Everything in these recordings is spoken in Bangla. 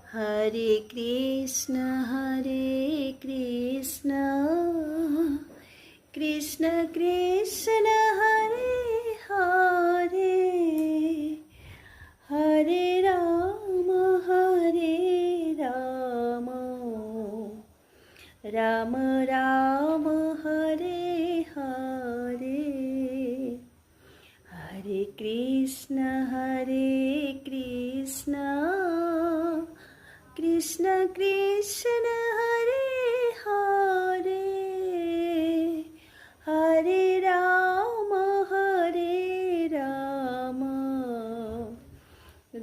हरे कृष्ण कृष्ण कृष्ण हरे हरे हरे राम राम राम हरे हरे हरे कृष्ण कृष्ण कृष्ण हरे हरे हरे राम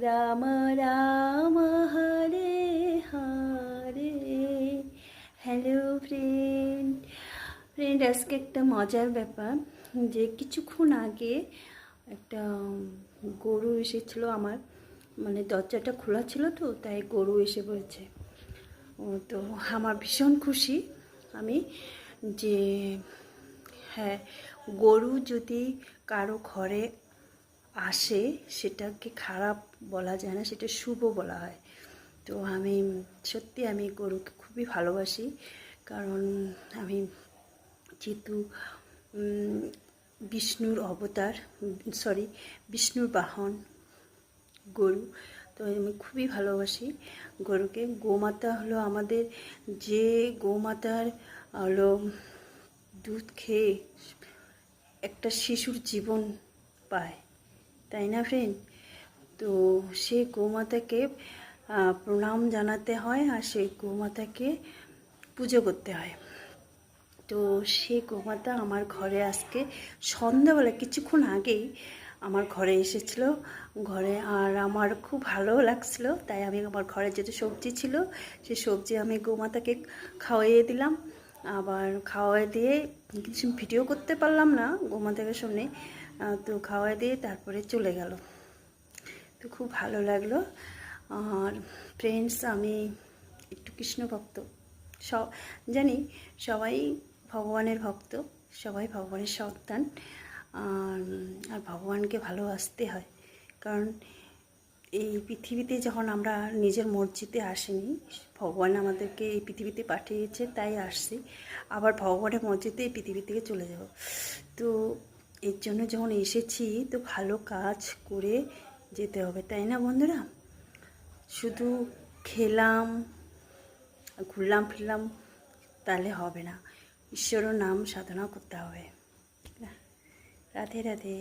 राम राम हरे हरे। হ্যালো ফ্রেন্ড, আজকে একটা মজার ব্যাপার যে কিছুক্ষণ আগে একটা গরু এসেছিল আমার, মানে দরজাটা খোলা ছিল তো তাই গরু এসে বলছে। তো আমার ভীষণ খুশি আমি যে হ্যাঁ, গরু যদি কারো ঘরে আসে সেটাকে খারাপ বলা যায় না, সেটা শুভ বলা হয়। তো আমি সত্যি আমি গরুকে খুবই ভালোবাসি, কারণ আমি যেহেতু বিষ্ণুর অবতার, বিষ্ণুর বাহন গরু, তো আমি খুবই ভালোবাসি গরুকে। গোমাতা হলো আমাদের, যে গোমাতার হলো দুধ খেয়ে একটা শিশুর জীবন পায়, তাই না ফ্রেন্ড? তো সেই গোমাতাকে প্রণাম জানাতে হয় আর সেই গোমাতাকে পুজো করতে হয়। তো সেই গোমাতা আমার ঘরে আজকে সন্ধ্যাবেলা কিছুক্ষণ আগেই আমার ঘরে এসেছিল ঘরে, আর আমার খুব ভালো লাগছিল। তাই আমি আমার ঘরে যেটা সবজি ছিল সেই সবজি আমি গোমাতাকে খাওয়াইয়ে দিলাম। আবার খাওয়াই দিয়ে কিছু ভিডিও করতে পারলাম না গোমাতাকে সামনে, তো খাওয়াই দিয়ে তারপরে চলে গেল। তো খুব ভালো লাগলো। আর ফ্রেন্ডস, আমি একটু কৃষ্ণ ভক্ত, জানি সবাই ভগবানের ভক্ত, সবাই ভগবানের সন্তান। আর ভগবানকে ভালোবাসতে হয়, কারণ এই পৃথিবীতে যখন আমরা নিজের মর্জিতে আসিনি, ভগবান আমাদেরকে এই পৃথিবীতে পাঠিয়েছে তাই আসছি, আবার ভগবানের মর্জিতে এই পৃথিবী থেকে চলে যাব। তো এর জন্য যখন এসেছি তো ভালো কাজ করে যেতে হবে, তাই না বন্ধুরা? শুধু খেলাম ঘুরলাম ফিরলাম তাহলে হবে না, ঈশ্বরের নাম সাধনা করতে হবে। রাধে রাধে।